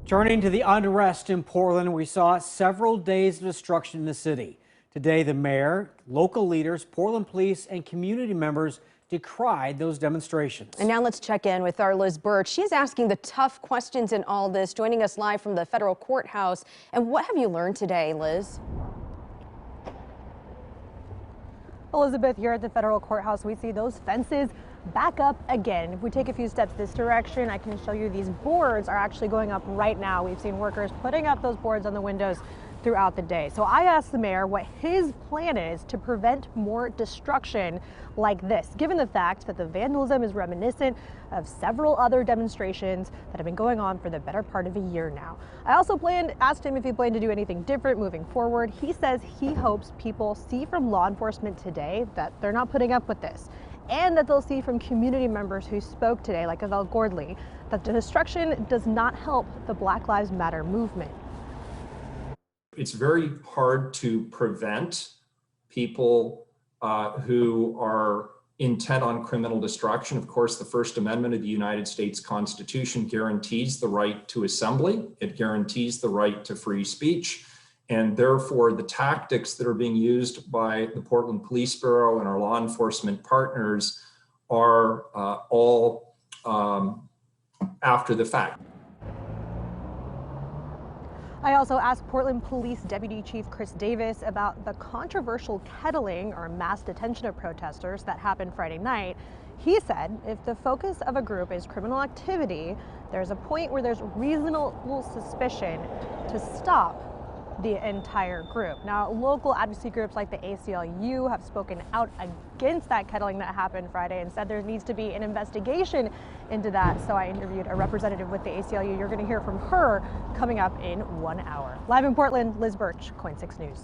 Turning to the unrest in Portland, we saw several days of destruction in the city. Today, the mayor, local leaders, Portland police, and community members decried those demonstrations. And now let's check in with our Liz Burch. She's asking the tough questions in all this, joining us live from the federal courthouse. And what have you learned today, Liz? Elizabeth, here at the federal courthouse, we see those fences back up again. If we take a few steps this direction, I can show you these boards are actually going up right now. We've seen workers putting up those boards on the windows throughout the day. So I asked the mayor what his plan is to prevent more destruction like this, given the fact that the vandalism is reminiscent of several other demonstrations that have been going on for the better part of a year now. I also asked him if he planned to do anything different moving forward. He says he hopes people see from law enforcement today that they're not putting up with this, and that they'll see from community members who spoke today, like Yvelle Gordley, that the destruction does not help the Black Lives Matter movement. It's very hard to prevent people who are intent on criminal destruction. Of course, the First Amendment of the United States Constitution guarantees the right to assembly. It guarantees the right to free speech. And therefore, the tactics that are being used by the Portland Police Bureau and our law enforcement partners are all after the fact. I also asked Portland Police Deputy Chief Chris Davis about the controversial kettling or mass detention of protesters that happened Friday night. He said if the focus of a group is criminal activity, there's a point where there's reasonable suspicion to stop the entire group. Now, local advocacy groups like the ACLU have spoken out against that kettling that happened Friday and said there needs to be an investigation into that. So I interviewed a representative with the ACLU. You're going to hear from her coming up in 1 hour. Live in Portland, Liz Burch, KOIN 6 News.